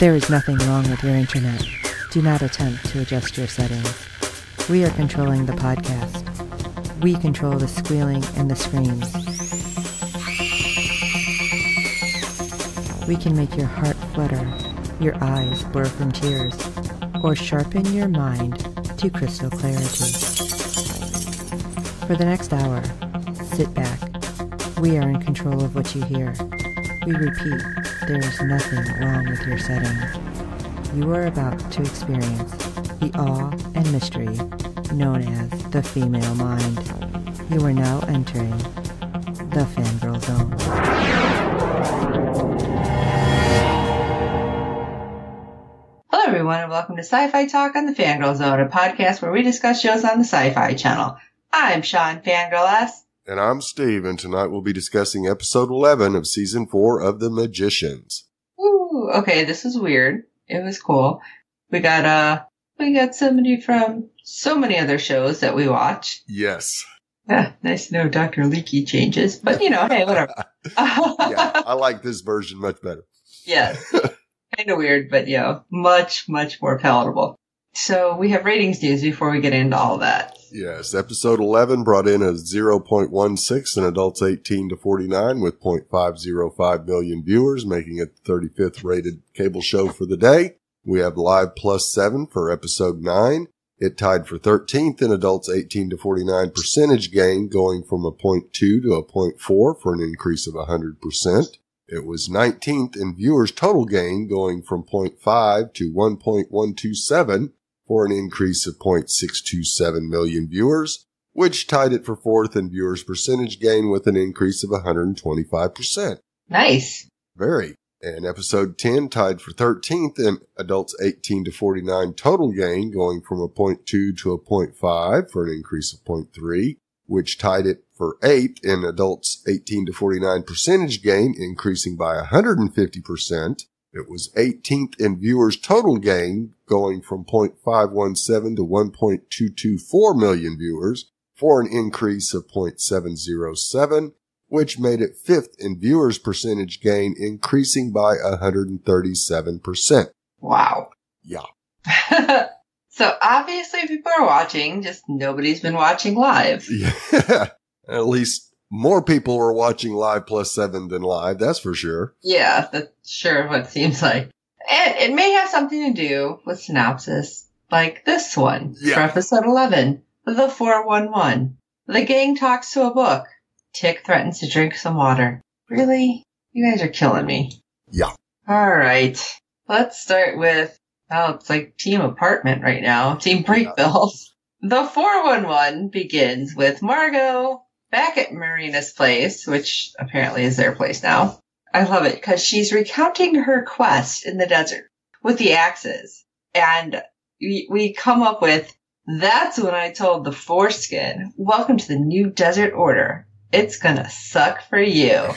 There is nothing wrong with your internet. Do not attempt to adjust your settings. We are controlling the podcast. We control the squealing and the screams. We can make your heart flutter, your eyes blur from tears, or sharpen your mind to crystal clarity. For the next hour, sit back. We are in control of what you hear. We repeat, there is nothing wrong with your settings. You are about to experience the awe and mystery known as the female mind. You are now entering the Fangirl Zone. Hello everyone and welcome to SyFy Talk on the Fangirl Zone, a podcast where we discuss shows on the SyFy channel. I'm Sean Fangirl S. And I'm Steve, and tonight we'll be discussing episode 11 of season 4 of The Magicians. Ooh, okay, this was weird. It was cool. We got somebody from so many other shows that we watch. Yes. Yeah, nice to know Dr. Leaky changes, but hey, whatever. Yeah, I like this version much better. Yes. Kind of weird, but much, much more palatable. So we have ratings news before we get into all that. Yes, episode 11 brought in a 0.16 in adults 18 to 49 with 0.505 million viewers, making it the 35th rated cable show for the day. We have Live Plus 7 for episode 9. It tied for 13th in adults 18 to 49 percentage gain, going from a 0.2 to a 0.4 for an increase of 100%. It was 19th in viewers total gain, going from 0.5 to 1.127 for an increase of 0.627 million viewers, which tied it for 4th in viewers percentage gain with an increase of 125%. Nice. Very. And episode 10 tied for 13th in adults 18 to 49 total gain, going from a 0.2 to a 0.5 for an increase of 0.3, which tied it for 8th in adults 18 to 49 percentage gain, increasing by 150%. It was 18th in viewers total gain, going from 0.517 to 1.224 million viewers for an increase of 0.707, which made it 5th in viewers percentage gain, increasing by 137%. Wow. Yeah. So obviously people are watching, just nobody's been watching live. Yeah. At least more people were watching Live Plus 7 than live, that's for sure. Yeah, that's sure what it seems like. And it may have something to do with synopsis, like this one, for episode 11, The 411. The gang talks to a book. Tick threatens to drink some water. Really? You guys are killing me. Yeah. Alright. Let's start with, it's like Team Apartment right now. Team Break Bills. The 411 begins with Margot back at Marina's place, which apparently is their place now. I love it because she's recounting her quest in the desert with the axes. And we come up with, that's when I told the foreskin, welcome to the new desert order. It's gonna suck for you.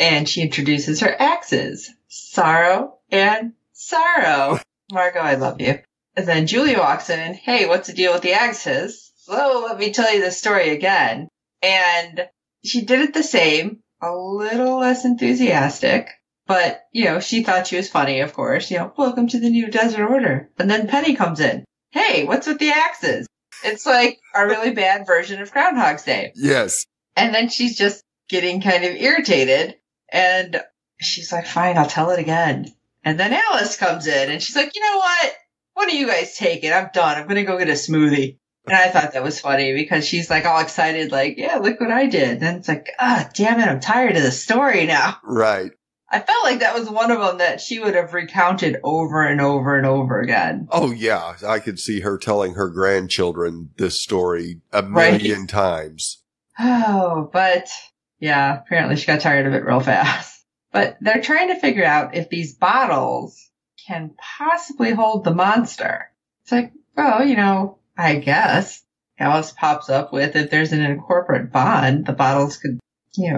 And she introduces her axes, Sorrow and Sorrow. Margot, I love you. And then Julia walks in, hey, what's the deal with the axes? Well, let me tell you the story again. And she did it the same, a little less enthusiastic, but, she thought she was funny, of course. Welcome to the new desert order. And then Penny comes in. Hey, what's with the axes? It's like a really bad version of Groundhog's Day. Yes. And then she's just getting kind of irritated, and she's like, fine, I'll tell it again. And then Alice comes in, and she's like, you know what? What do you guys take it? I'm done. I'm going to go get a smoothie. And I thought that was funny because she's like all excited, like, yeah, look what I did. And it's like, damn it, I'm tired of the story now. Right. I felt like that was one of them that she would have recounted over and over and over again. Oh, yeah. I could see her telling her grandchildren this story a million times. Oh, but yeah, apparently she got tired of it real fast. But they're trying to figure out if these bottles can possibly hold the monster. It's like, well, I guess. Alice pops up with, if there's an incorporate bond, the bottles could,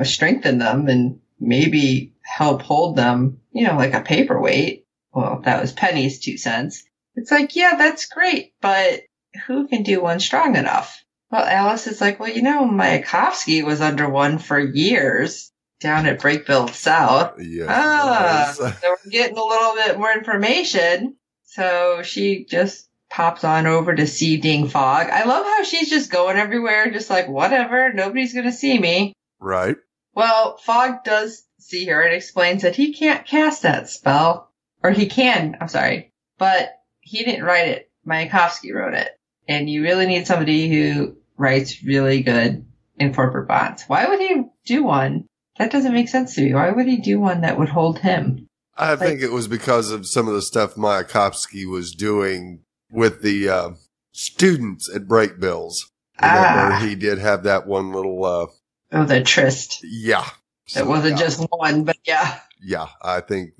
strengthen them and maybe help hold them, like a paperweight. Well, that was Penny's 2 cents. It's like, yeah, that's great, but who can do one strong enough? Well, Alice is like, well, Mayakovsky was under one for years. down at Breakville South. Yes. So we're getting a little bit more information. So she just pops on over to see Ding Fog. I love how she's just going everywhere, just like, whatever, nobody's going to see me. Right. Well, Fog does see her and explains that he can't cast that spell. Or he can, I'm sorry. But he didn't write it. Mayakovsky wrote it. And you really need somebody who writes really good in corporate bonds. Why would he do one? That doesn't make sense to me. Why would he do one that would hold him? I think it was because of some of the stuff Mayakovsky was doing with the students at Breakbills. Remember, he did have that one little... the tryst. Yeah. It wasn't just one, but yeah. Yeah, I think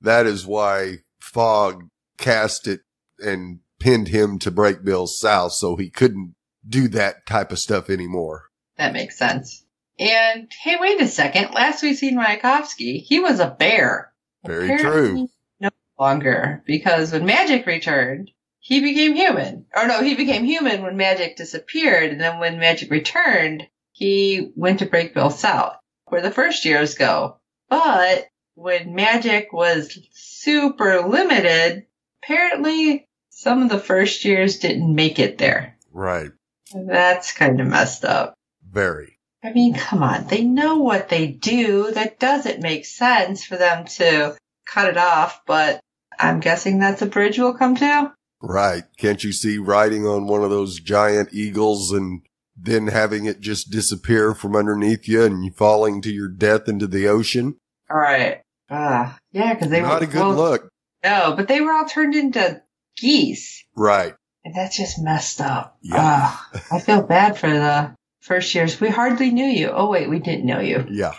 that is why Fog cast it and pinned him to Breakbills South, so he couldn't do that type of stuff anymore. That makes sense. And, hey, wait a second. Last we seen Mayakovsky, he was a bear. Very true. No longer, because when magic returned, he became human. Or no, he became human when magic disappeared, and then when magic returned, he went to Breakville South, where the first years go. But when magic was super limited, apparently some of the first years didn't make it there. Right. That's kind of messed up. Very. I mean, come on. They know what they do. That doesn't make sense for them to cut it off, but I'm guessing that's a bridge we'll come to. Right. Can't you see riding on one of those giant eagles and then having it just disappear from underneath you and you falling to your death into the ocean? All right. Yeah, because they were not a good look. No, but they were all turned into geese. Right. And that's just messed up. Yeah. I feel bad for the first years. We hardly knew you. Oh, wait, we didn't know you. Yeah.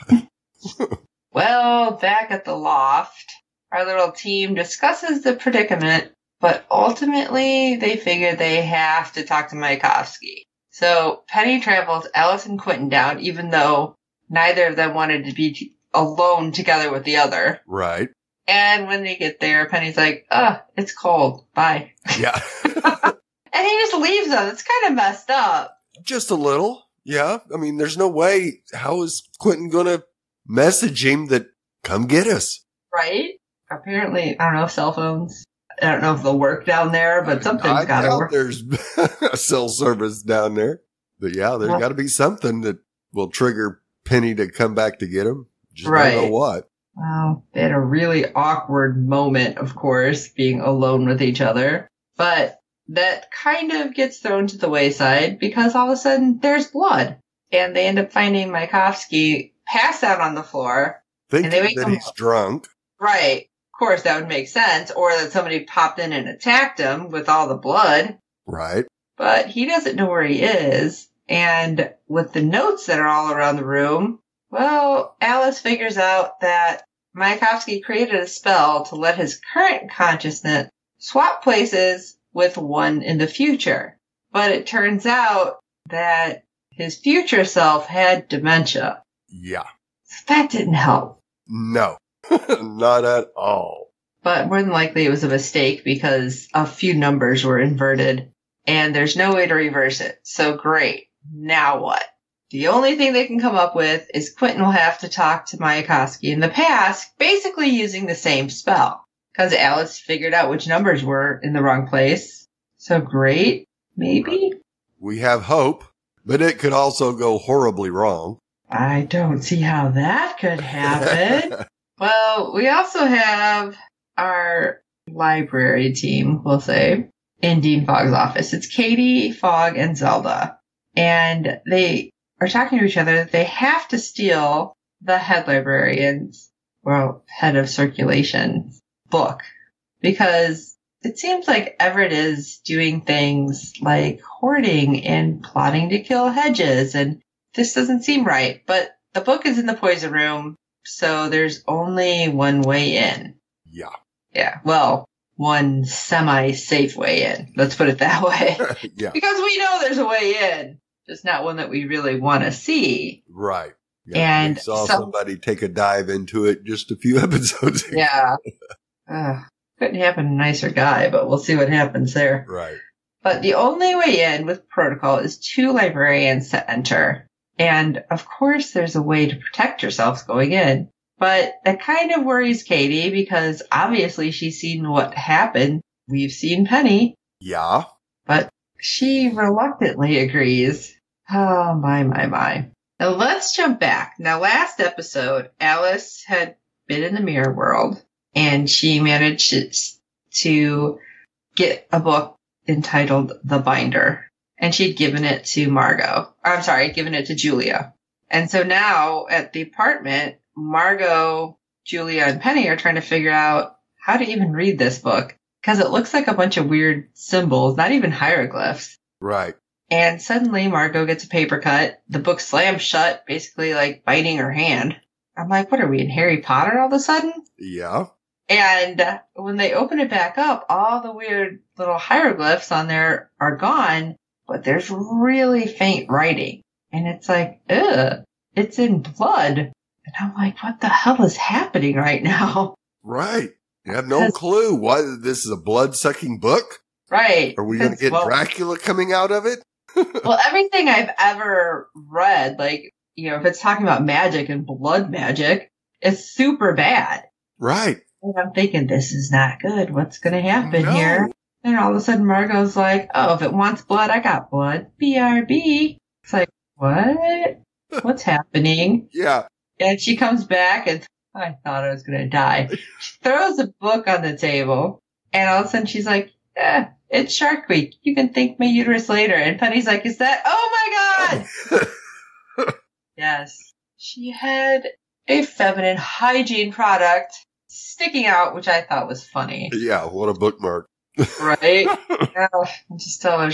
Well, back at the loft, our little team discusses the predicament, but ultimately they figure they have to talk to Mayakovsky. So Penny travels Alice and Quentin down, even though neither of them wanted to be alone together with the other. Right. And when they get there, Penny's like, it's cold. Bye. Yeah. And he just leaves them. It's kind of messed up. Just a little. Yeah. I mean, there's no way. How is Quentin going to message him that come get us? Right? Apparently, I don't know, cell phones. I don't know if they'll work down there, but something's got to work. There's a cell service down there. But yeah, there's got to be something that will trigger Penny to come back to get him. Just don't know what. Well, they had a really awkward moment, of course, being alone with each other. But that kind of gets thrown to the wayside because all of a sudden there's blood. And they end up finding Mayakovsky passed out on the floor. Thinking that he's drunk. Right. Of course, that would make sense. Or that somebody popped in and attacked him with all the blood. Right. But he doesn't know where he is. And with the notes that are all around the room, well, Alice figures out that Mayakovsky created a spell to let his current consciousness swap places with one in the future. But it turns out that his future self had dementia. Yeah. So that didn't help. No, not at all. But more than likely it was a mistake because a few numbers were inverted and there's no way to reverse it. So great. Now what? The only thing they can come up with is Quentin will have to talk to Mayakovsky in the past, basically using the same spell. Because Alice figured out which numbers were in the wrong place. So great. Maybe? We have hope, but it could also go horribly wrong. I don't see how that could happen. Well, we also have our library team, we'll say, in Dean Fogg's office. It's Katie, Fogg, and Zelda. And they are talking to each other that they have to steal the head librarian's, well, head of circulation book. Because it seems like Everett is doing things like hoarding and plotting to kill Hedges, and this doesn't seem right. But the book is in the poison room, so there's only one way in. Yeah. Yeah, well, one semi-safe way in. Let's put it that way. Yeah. Because we know there's a way in, just not one that we really want to see. Right. Yeah, and we saw somebody take a dive into it just a few episodes ago. Yeah. Couldn't happen to a nicer guy, but we'll see what happens there. Right. But the only way in with protocol is 2 librarians to enter. And of course, there's a way to protect yourselves going in. But that kind of worries Katie because obviously she's seen what happened. We've seen Penny. Yeah. But she reluctantly agrees. Oh, my. Now let's jump back. Now, last episode, Alice had been in the mirror world and she managed to get a book entitled The Binder. And she'd given it to given it to Julia. And so now at the apartment, Margot, Julia, and Penny are trying to figure out how to even read this book. Because it looks like a bunch of weird symbols, not even hieroglyphs. Right. And suddenly Margot gets a paper cut. The book slams shut, basically like biting her hand. I'm like, what are we in Harry Potter all of a sudden? Yeah. And when they open it back up, all the weird little hieroglyphs on there are gone. But there's really faint writing. And it's like, ugh, it's in blood. And I'm like, what the hell is happening right now? Right. You have no clue why this is a blood-sucking book? Right. Are we going to get Dracula coming out of it? Well, everything I've ever read, like, if it's talking about magic and blood magic, it's super bad. Right. And I'm thinking, this is not good. What's going to happen here? And all of a sudden Margot's like, oh, if it wants blood, I got blood. BRB. It's like, what? What's happening? Yeah. And she comes back and I thought I was going to die. She throws a book on the table and all of a sudden she's like, it's Shark Week. You can thank my uterus later. And Penny's like, is that? Oh my God. Yes. She had a feminine hygiene product sticking out, which I thought was funny. Yeah. What a bookmark. Right? I'm just telling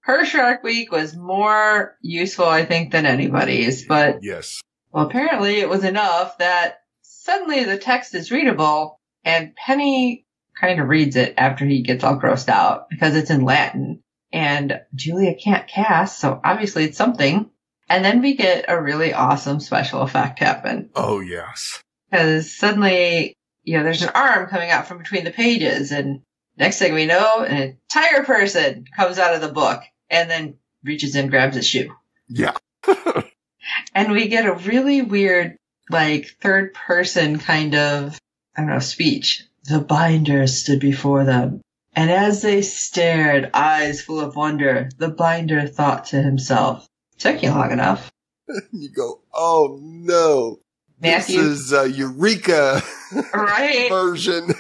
her Shark Week was more useful, I think, than anybody's. But yes. Well, apparently it was enough that suddenly the text is readable and Penny kind of reads it after he gets all grossed out because it's in Latin and Julia can't cast. So obviously it's something. And then we get a really awesome special effect happen. Oh, yes. Because suddenly, there's an arm coming out from between the pages and next thing we know, an entire person comes out of the book and then reaches in, grabs a shoe. Yeah. And we get a really weird, third person kind of, speech. The binder stood before them. And as they stared, eyes full of wonder, the binder thought to himself, took you long enough. You go, oh no. Matthew. This is Eureka right? version.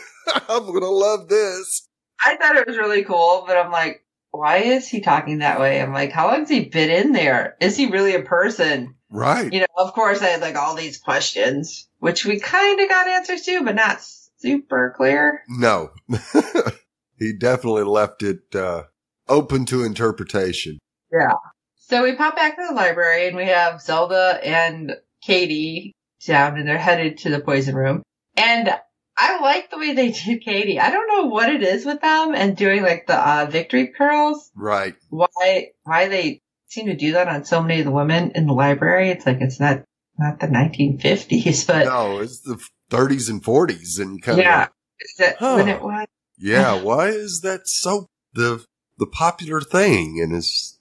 I'm going to love this. I thought it was really cool, but I'm like, why is he talking that way? I'm like, how long has he been in there? Is he really a person? Right. Of course I had all these questions, which we kind of got answers to, but not super clear. No. He definitely left it open to interpretation. Yeah. So we pop back to the library and we have Zelda and Katie down and they're headed to the poison room. And I like the way they did Katie. I don't know what it is with them and doing the victory curls. Right. Why they seem to do that on so many of the women in the library. It's it's not the 1950s, but no, it's the 30s and 40s and kind of is that huh. when it was? Yeah. Why is that so the popular thing? And it's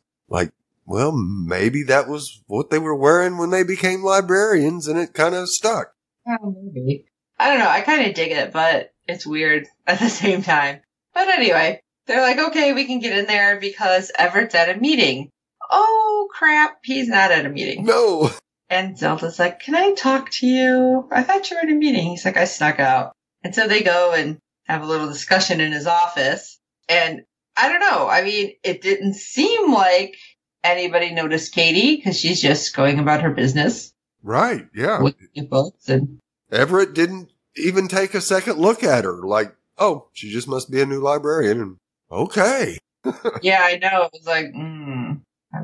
well, maybe that was what they were wearing when they became librarians and it kind of stuck. Oh, maybe. I don't know. I kind of dig it, but it's weird at the same time. But anyway, they're like, okay, we can get in there because Everett's at a meeting. Oh, crap. He's not at a meeting. No. And Zelda's like, can I talk to you? I thought you were at a meeting. He's like, I snuck out. And so they go and have a little discussion in his office. And I don't know. I mean, it didn't seem like anybody noticed Katie because she's just going about her business. Right. Yeah. With books and Everett didn't even take a second look at her. Oh, she just must be a new librarian. And okay. Yeah, I know. It was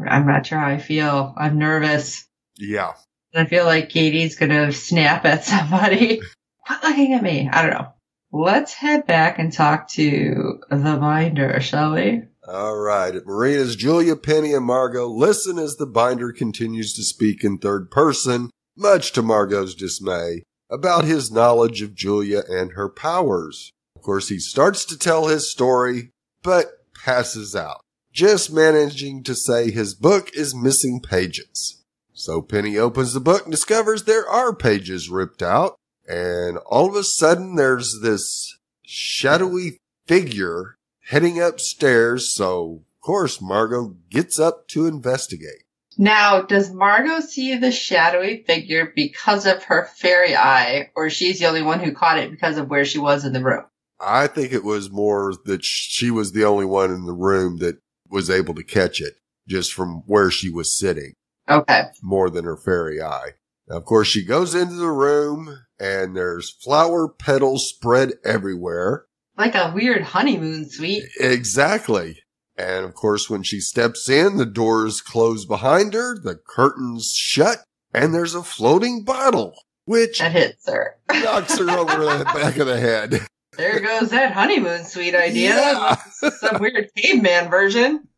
I'm not sure how I feel. I'm nervous. Yeah. I feel like Katie's going to snap at somebody. Quit looking at me. I don't know. Let's head back and talk to the binder, shall we? All right. At Marina's, Julia, Penny, and Margot listen as the binder continues to speak in third person, much to Margot's dismay, about his knowledge of Julia and her powers. Of course, he starts to tell his story, but passes out, just managing to say his book is missing pages. So Penny opens the book and discovers there are pages ripped out. And all of a sudden there's this shadowy figure heading upstairs. So, of course, Margot gets up to investigate. Now, does Margot see the shadowy figure because of her fairy eye, or she's the only one who caught it because of where she was in the room? I think it was more that she was the only one in the room that was able to catch it just from where she was sitting. Okay. More than her fairy eye. Now, of course, she goes into the room and there's flower petals spread everywhere. Like a weird honeymoon suite. Exactly. And of course, when she steps in, the doors close behind her, the curtains shut, and there's a floating bottle, which that hits her. Knocks her over the back of the head. There goes that honeymoon suite idea. Yeah. Some weird caveman version.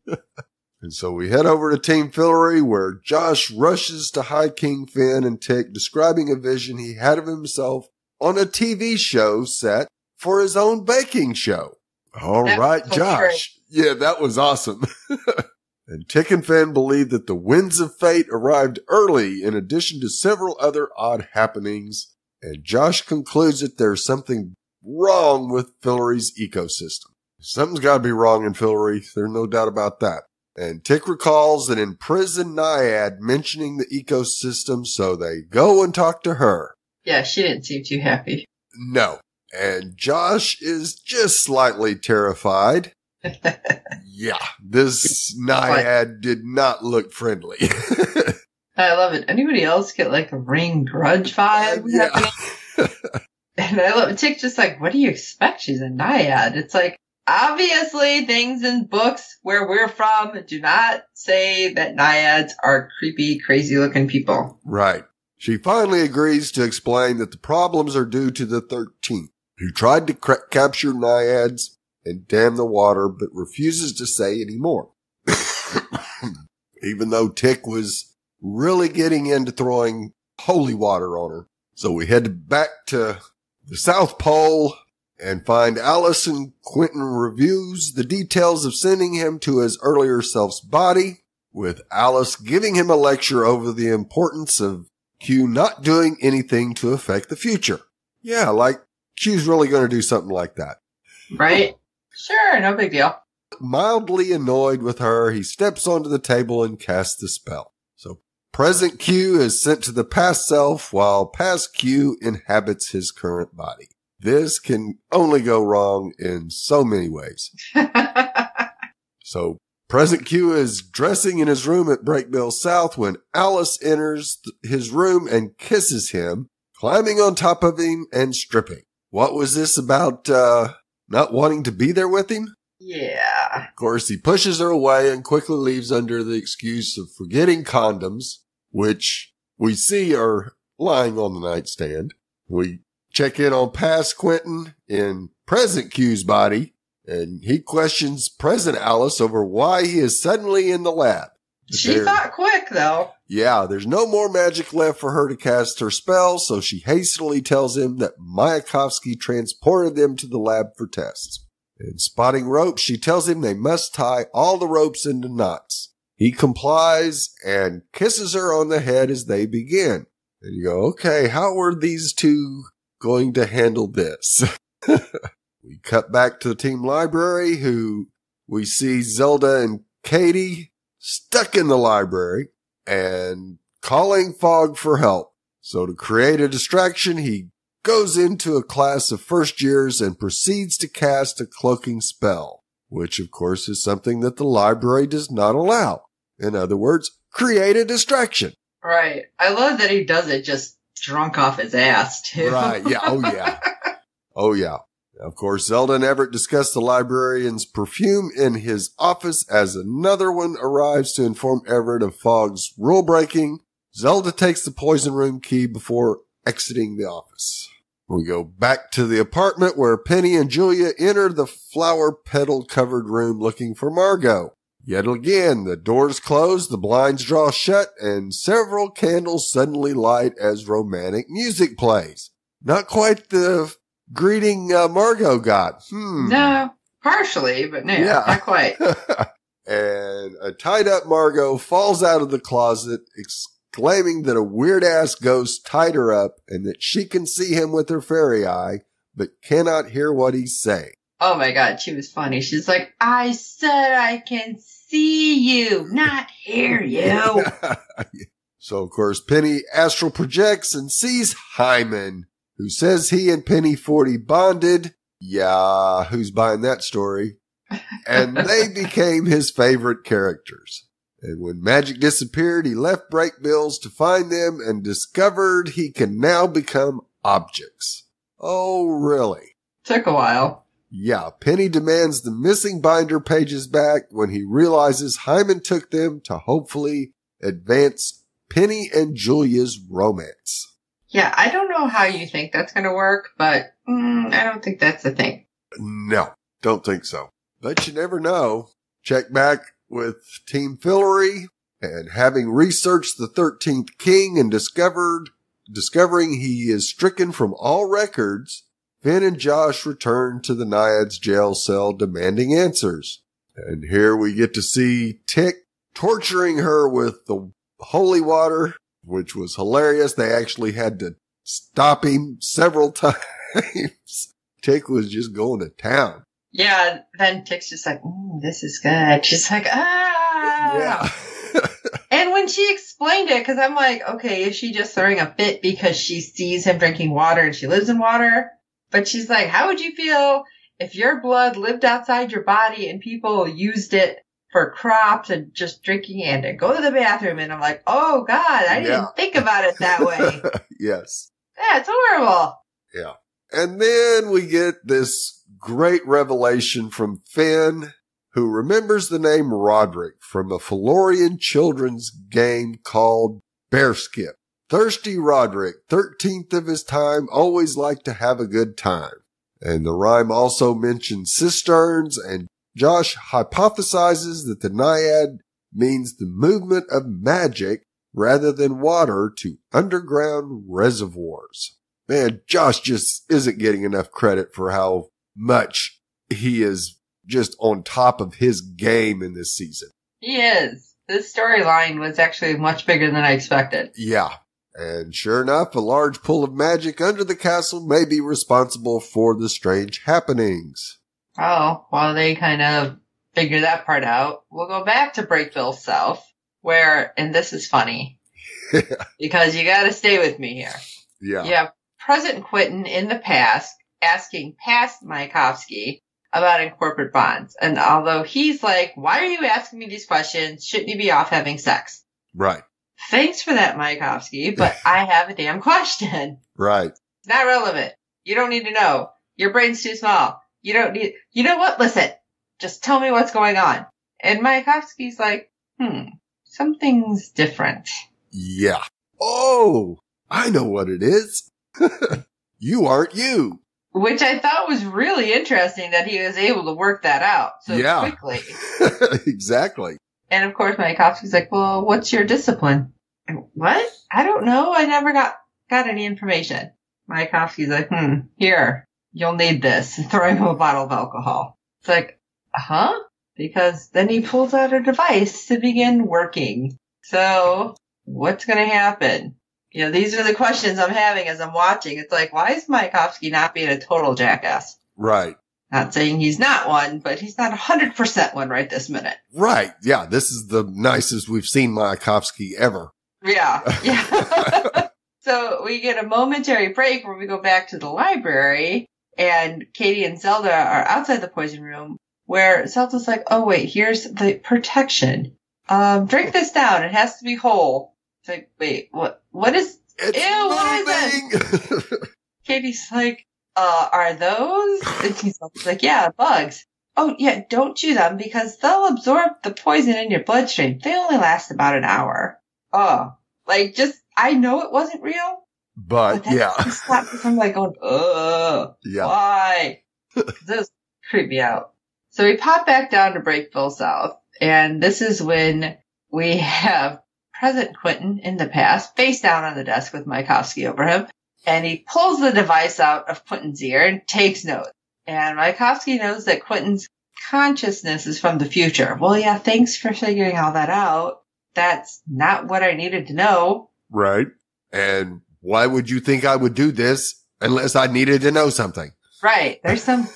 And so we head over to Team Fillory, where Josh rushes to High King Finn and Tick, describing a vision he had of himself on a TV show set for his own baking show. All right, Josh. Yeah, that was awesome. And Tick and Finn believe that the winds of fate arrived early, in addition to several other odd happenings. And Josh concludes that there's something wrong with Fillory's ecosystem. Something's got to be wrong in Fillory. There's no doubt about that. And Tick recalls an imprisoned naiad mentioning the ecosystem, so they go and talk to her. Yeah, she didn't seem too happy. No. And Josh is just slightly terrified. Yeah, this naiad did not look friendly. I love it. Anybody else get like a Ring Grudge vibe happening? And I love Tick just like, what do you expect? She's a naiad. It's like, obviously things in books where we're from do not say that naiads are creepy, crazy looking people. Right. She finally agrees to explain that the problems are due to the 13th, who tried to capture naiads and dam the water, but refuses to say any more. Even though Tick was really getting into throwing holy water on her. So we head back to the South Pole and find Alice and Quentin reviews the details of sending him to his earlier self's body, with Alice giving him a lecture over the importance of Q not doing anything to affect the future. Yeah, like Q's really going to do something like that. Right? Sure, no big deal. Mildly annoyed with her, he steps onto the table and casts the spell. So present Q is sent to the past self, while past Q inhabits his current body. This can only go wrong in so many ways. So present Q is dressing in his room at Breakbill South when Alice enters his room and kisses him, climbing on top of him and stripping. What was this about, not wanting to be there with him? Yeah. Of course, he pushes her away and quickly leaves under the excuse of forgetting condoms, which we see are lying on the nightstand. We check in on past Quentin in present Q's body, and he questions present Alice over why he is suddenly in the lab. She thought quick, though. Yeah, there's no more magic left for her to cast her spell, so she hastily tells him that Mayakovsky transported them to the lab for tests. And spotting ropes, she tells him they must tie all the ropes into knots. He complies and kisses her on the head as they begin. And you go, okay, how are these two going to handle this? We cut back to the team library, who we see Zelda and Katie stuck in the library and calling Fogg for help. So to create a distraction, he goes into a class of first years and proceeds to cast a cloaking spell, which of course is something that the library does not allow. In other words, create a distraction. Right. I love that he does it just drunk off his ass, too. Right. Yeah. Oh, yeah. Oh, yeah. Of course, Zelda and Everett discuss the librarian's perfume in his office as another one arrives to inform Everett of Fogg's rule breaking. Zelda takes the poison room key before exiting the office. We go back to the apartment where Penny and Julia enter the flower petal covered room looking for Margot. Yet again, the doors close, the blinds draw shut, and several candles suddenly light as romantic music plays. Not quite the greeting Margot got. No, partially, but no, yeah. Not quite. And a tied up Margot falls out of the closet, claiming that a weird-ass ghost tied her up and that she can see him with her fairy eye, but cannot hear what he's saying. Oh my God, she was funny. She's like, I said I can see you, not hear you. So, of course, Penny astral projects and sees Hyman, who says he and Penny 40 bonded. Yeah, who's buying that story? And they became his favorite characters. And when magic disappeared, he left Breakbills to find them and discovered he can now become objects. Oh, really? Took a while. Yeah, Penny demands the missing binder pages back when he realizes Hyman took them to hopefully advance Penny and Julia's romance. Yeah, I don't know how you think that's going to work, but I don't think that's the thing. No, don't think so. But you never know. Check back with Team Fillory, and having researched the 13th King and discovering he is stricken from all records, Finn and Josh return to the Naiads jail cell demanding answers. And here we get to see Tick torturing her with the holy water, which was hilarious. They actually had to stop him several times. Tick was just going to town. Yeah, then Tick's just like, this is good. She's like, Yeah. And when she explained it, because I'm like, okay, is she just throwing a fit because she sees him drinking water and she lives in water? But she's like, how would you feel if your blood lived outside your body and people used it for crops and just drinking and to go to the bathroom? And I'm like, oh God, I didn't think about it that way. Yes. That's horrible. Yeah. And then we get this great revelation from Finn, who remembers the name Roderick from a Fillorian children's game called Bear Skip. Thirsty Roderick, 13th of his time, always liked to have a good time. And the rhyme also mentions cisterns, and Josh hypothesizes that the Naiad means the movement of magic rather than water to underground reservoirs. Man, Josh just isn't getting enough credit for how much he is just on top of his game in this season. He is. This storyline was actually much bigger than I expected. Yeah. And sure enough, a large pool of magic under the castle may be responsible for the strange happenings. Oh, while they kind of figure that part out, we'll go back to Breakville South, where, and this is funny, because you gotta stay with me here. Yeah. You have President Quentin in the past asking past Mayakovsky about in corporate bonds. And although he's like, why are you asking me these questions? Shouldn't you be off having sex? Right. Thanks for that, Mayakovsky, but I have a damn question. Right. It's not relevant. You don't need to know. Your brain's too small. You don't need, you know what? Listen, just tell me what's going on. And Mayakovsky's like, something's different. Yeah. Oh, I know what it is. You aren't you. Which I thought was really interesting that he was able to work that out so quickly. Exactly. And of course, Mayakovsky's like, well, what's your discipline? And, what? I don't know. I never got any information. Mayakovsky's like, here, you'll need this. And throwing him a bottle of alcohol. It's like, huh? Because then he pulls out a device to begin working. So what's going to happen? You know, these are the questions I'm having as I'm watching. It's like, why is Mayakovsky not being a total jackass? Right. Not saying he's not one, but he's not 100% one right this minute. Right. Yeah. This is the nicest we've seen Mayakovsky ever. Yeah. Yeah. So we get a momentary break where we go back to the library and Katie and Zelda are outside the poison room where Zelda's like, oh wait, here's the protection. Drink this down. It has to be whole. It's like, wait, what is, It's ew, what is it? Katie's like, are those? And he's like, yeah, bugs. Oh, yeah, don't chew them because they'll absorb the poison in your bloodstream. They only last about an hour. Oh, like just, I know it wasn't real. But yeah. I'm like going, yeah. Why? This creeped me out. So we pop back down to Breakville South, and this is when we have President Quentin in the past, face down on the desk with Mayakovsky over him. And he pulls the device out of Quentin's ear and takes notes. And Mayakovsky knows that Quentin's consciousness is from the future. Well, yeah, thanks for figuring all that out. that's not what I needed to know. Right. And why would you think I would do this unless I needed to know something? Right. There's some,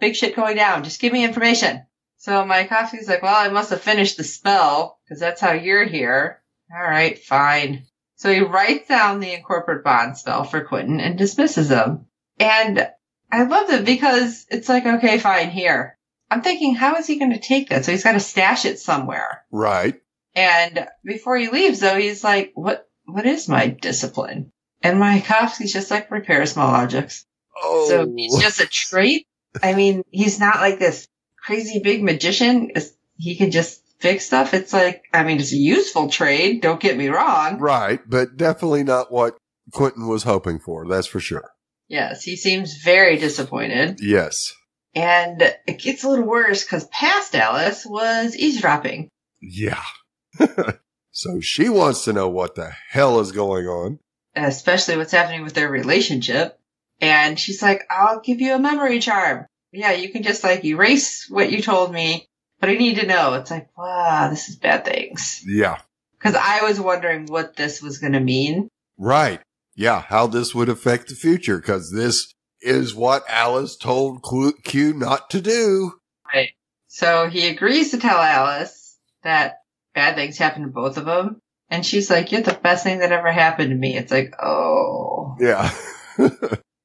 big shit going down. Just give me information. So Mayakovsky's like, well, I must have finished the spell because that's how you're here. All right, fine. So he writes down the incorporate bond spell for Quentin and dismisses him. And I love it because it's like, okay, fine, here. I'm thinking, how is he going to take that? So he's got to stash it somewhere. Right. And before he leaves, though, he's like, what is my discipline? And Mayakovsky's just like, repair small objects. Oh. So he's just a trait. I mean, he's not like this crazy big magician. He can just fix stuff. It's like, I mean, it's a useful trade. Don't get me wrong. Right. But definitely not what Quentin was hoping for. That's for sure. Yes. He seems very disappointed. Yes. And it gets a little worse because past Alice was eavesdropping. Yeah. So she wants to know what the hell is going on. Especially what's happening with their relationship. And she's like, I'll give you a memory charm. Yeah, you can just like erase what you told me, but I need to know. It's like, wow, this is bad things. Yeah. Because I was wondering what this was going to mean. Right. Yeah, how this would affect the future, because this is what Alice told Q not to do. Right. So he agrees to tell Alice that bad things happen to both of them. And she's like, you're the best thing that ever happened to me. It's like, oh. Yeah.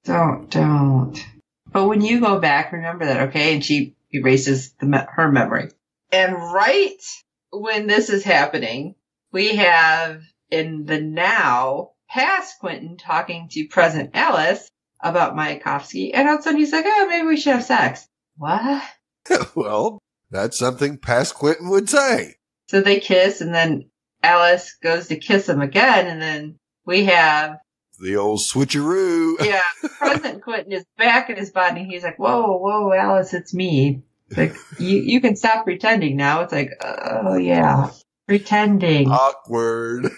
Don't. But when you go back, remember that, okay? And she erases her memory. And right when this is happening, we have in the now past Quentin talking to present Alice about Mayakovsky. And all of a sudden he's like, oh, maybe we should have sex. What? Well, that's something past Quentin would say. So they kiss, and then Alice goes to kiss him again, and then we have the old switcheroo. Yeah, present Quentin is back in his body, and he's like, whoa, Alice, it's me. It's like, you can stop pretending now. It's like, oh, yeah, pretending. Awkward.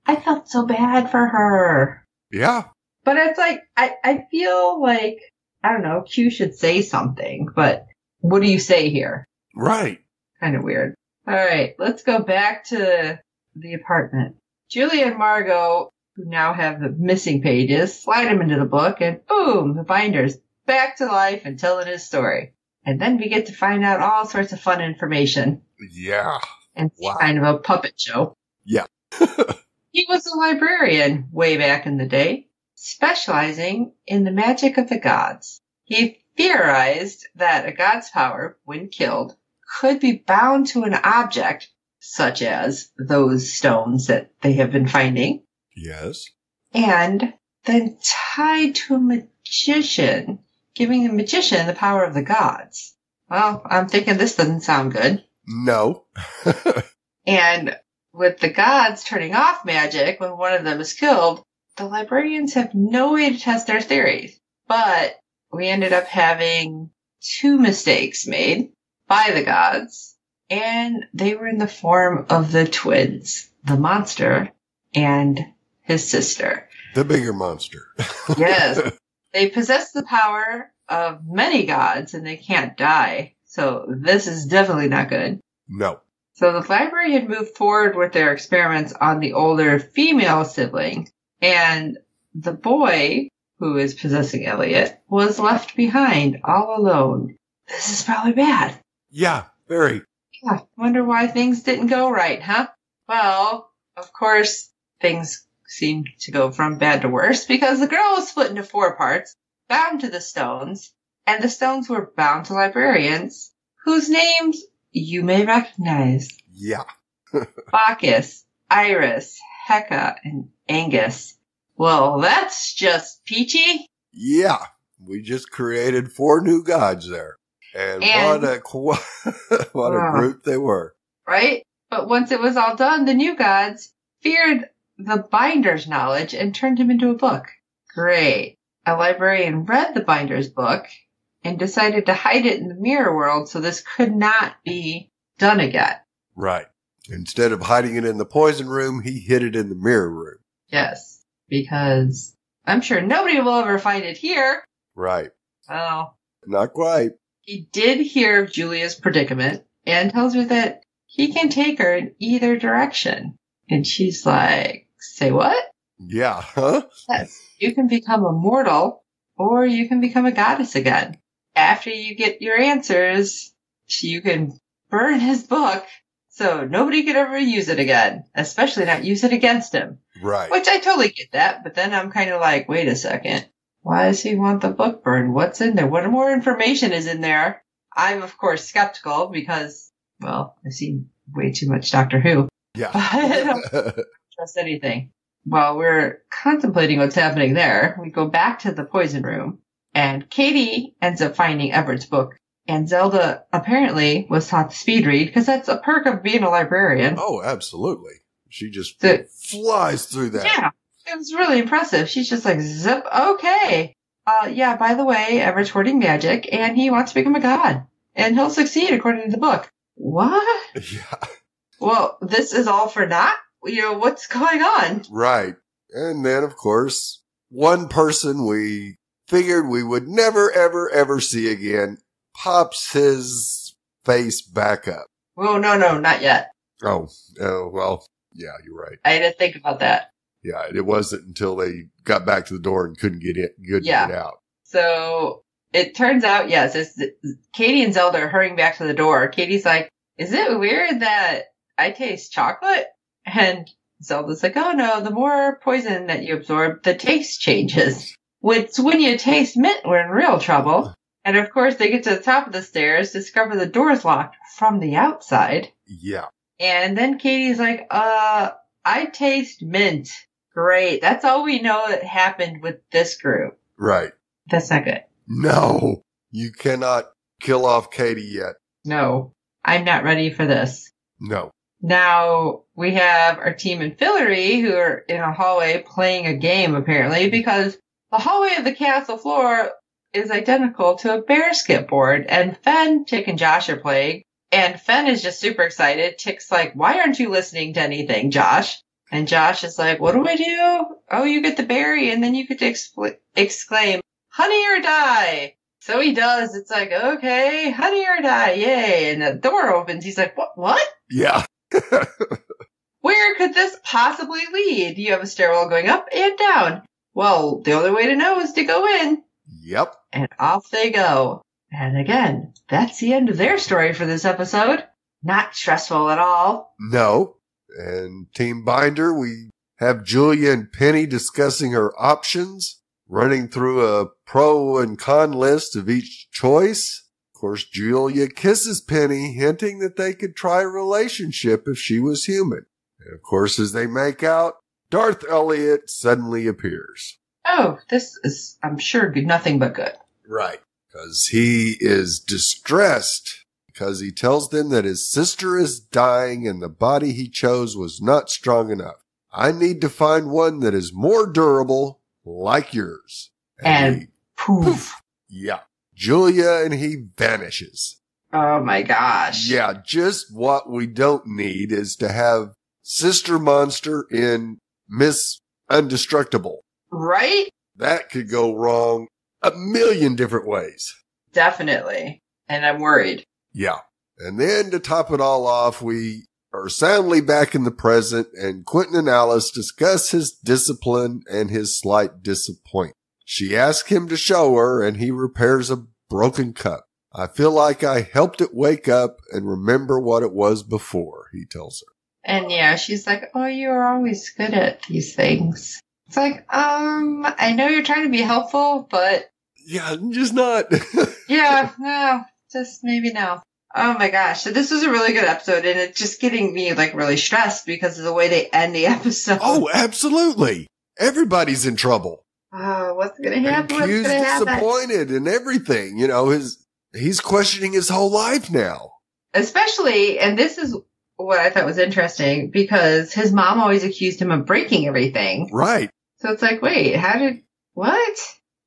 I felt so bad for her. Yeah. But it's like, I feel like, I don't know, Q should say something, but what do you say here? Right. Kind of weird. All right, let's go back to the apartment. Julia and Margot, who now have the missing pages, slide them into the book, and boom, the binder's back to life and telling his story. And then we get to find out all sorts of fun information. Yeah. And kind of a puppet show. Yeah. He was a librarian way back in the day, specializing in the magic of the gods. He theorized that a god's power, when killed, could be bound to an object, such as those stones that they have been finding. Yes. And then tied to a magician, giving the magician the power of the gods. Well, I'm thinking this doesn't sound good. No. And with the gods turning off magic when one of them is killed, the librarians have no way to test their theories. But we ended up having 2 mistakes made by the gods, and they were in the form of the twins, the monster and his sister. The bigger monster. Yes. They possess the power of many gods, and they can't die. So this is definitely not good. No. So the library had moved forward with their experiments on the older female sibling, and the boy, who is possessing Elliot, was left behind all alone. This is probably bad. Yeah, very. Yeah, wonder why things didn't go right, huh? Well, of course, things seemed to go from bad to worse because the girl was split into 4 parts, bound to the stones, and the stones were bound to librarians, whose names you may recognize. Yeah. Bacchus, Iris, Hecate, and Angus. Well, that's just peachy. Yeah. We just created 4 new gods there. And what a group they were. Right? But once it was all done, the new gods feared the binder's knowledge and turned him into a book. Great. A librarian read the binder's book and decided to hide it in the mirror world so this could not be done again. Right. Instead of hiding it in the poison room, he hid it in the mirror room. Yes. Because I'm sure nobody will ever find it here. Right. Well, not quite. he did hear of Julia's predicament and tells her that he can take her in either direction. And she's like, say what? Yeah, huh? Yes, you can become a mortal or you can become a goddess again. After you get your answers, you can burn his book so nobody could ever use it again, especially not use it against him. Right. Which I totally get that, but then I'm kind of like, wait a second. Why does he want the book burned? What's in there? What more information is in there? I'm, of course, skeptical because, well, I've seen way too much Doctor Who. Yeah. But I don't trust anything. While we're contemplating what's happening there, we go back to the poison room, and Katie ends up finding Everett's book. And Zelda apparently was taught to speed read because that's a perk of being a librarian. Oh, absolutely. She just So- flies through that. Yeah, it was really impressive. She's just like, zip, okay. Yeah, by the way, Everett's hoarding magic, and he wants to become a god. And he'll succeed according to the book. What? Yeah. Well, this is all for naught? What's going on? Right. And then, of course, one person we figured we would never, ever, ever see again pops his face back up. Oh, no, not yet. Oh, well, yeah, you're right. I had to think about that. Yeah, it wasn't until they got back to the door and couldn't get out. So it turns out, yes, Katie and Zelda are hurrying back to the door. Katie's like, is it weird that I taste chocolate? And Zelda's like, oh no, the more poison that you absorb, the taste changes. When you taste mint, we're in real trouble. And of course, they get to the top of the stairs, discover the door's locked from the outside. Yeah. And then Katie's like, I taste mint. Great. That's all we know that happened with this group. Right. That's not good. No, you cannot kill off Katie yet. No, I'm not ready for this. No. Now, we have our team in Fillory who are in a hallway playing a game, apparently, because the hallway of the castle floor is identical to a bear skip board, and Fen, Tick, and Josh are playing, and Fen is just super excited. Tick's like, why aren't you listening to anything, Josh? And Josh is like, what do I do? Oh, you get the berry, and then you get to exclaim, honey or die. So he does. It's like, okay, honey or die, yay. And the door opens. He's like, what? Yeah. Where could this possibly lead? You have a stairwell going up and down. Well, the only way to know is to go in. Yep. And off they go. And again, that's the end of their story for this episode. Not stressful at all. No. And Team Binder, we have Julia and Penny discussing her options, running through a pro and con list of each choice. Of course, Julia kisses Penny, hinting that they could try a relationship if she was human. And of course, as they make out, Darth Elliot suddenly appears. Oh, this is, I'm sure, nothing but good. Right. Because he is distressed because he tells them that his sister is dying and the body he chose was not strong enough. I need to find one that is more durable, like yours. And poof. Yeah. Julia and he vanishes. Oh my gosh. Yeah, just what we don't need is to have Sister Monster in Miss Undestructible. Right? That could go wrong a million different ways. Definitely. And I'm worried. Yeah. And then to top it all off, we are soundly back in the present, and Quentin and Alice discuss his discipline and his slight disappointment. She asks him to show her, and he repairs a broken cup. I feel like I helped it wake up and remember what it was before, he tells her. And yeah, she's like, oh, you're always good at these things. It's like, I know you're trying to be helpful, but... Yeah, just not. Yeah, no, just maybe no. Oh my gosh. So this was a really good episode, and it's just getting me like really stressed because of the way they end the episode. Oh, absolutely. Everybody's in trouble. Oh, what's going to happen? What's Accused, going to happen? disappointed, and everything. You know, he's questioning his whole life now. Especially, and this is what I thought was interesting, because his mom always accused him of breaking everything. Right. So it's like, wait, what?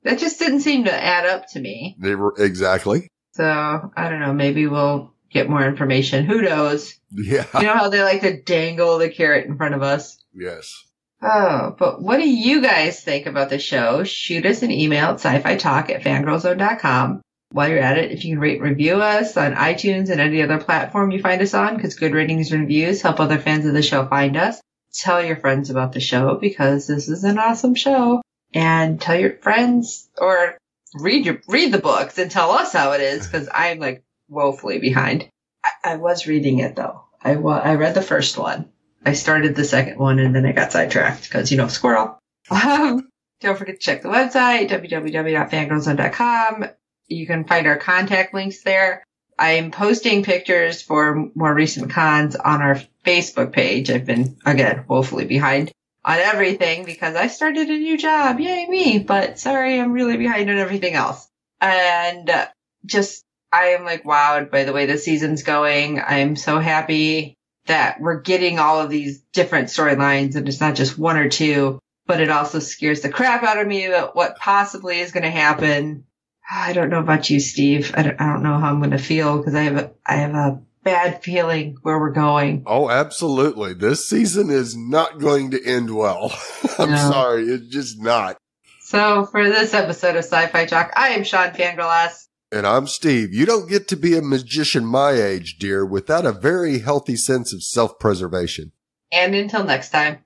That just didn't seem to add up to me. Exactly. So, I don't know, maybe we'll get more information. Who knows? Yeah. You know how they like to dangle the carrot in front of us? Yes. Oh, but what do you guys think about the show? Shoot us an email at sci-fi talk@fangirlzone.com. while you're at it, if you can rate and review us on iTunes and any other platform you find us on, because good ratings and reviews help other fans of the show find us. Tell your friends about the show because this is an awesome show. And tell your friends or read the books and tell us how it is because I'm like woefully behind. I was reading it though. I read the first one. I started the second one and then I got sidetracked because, squirrel. Don't forget to check the website, www.fangirlzone.com. You can find our contact links there. I'm posting pictures for more recent cons on our Facebook page. I've been, again, woefully behind on everything because I started a new job. Yay me. But sorry, I'm really behind on everything else. And I am like wowed by the way the season's going. I'm so happy that we're getting all of these different storylines and it's not just one or two, but it also scares the crap out of me about what possibly is going to happen. I don't know about you, Steve. I don't know how I'm going to feel because I have a bad feeling where we're going. Oh, absolutely. This season is not going to end well. I'm sorry. It's just not. So for this episode of Sci-Fi Talk, I am Sean Fangirl. And I'm Steve. You don't get to be a magician my age, dear, without a very healthy sense of self-preservation. And until next time.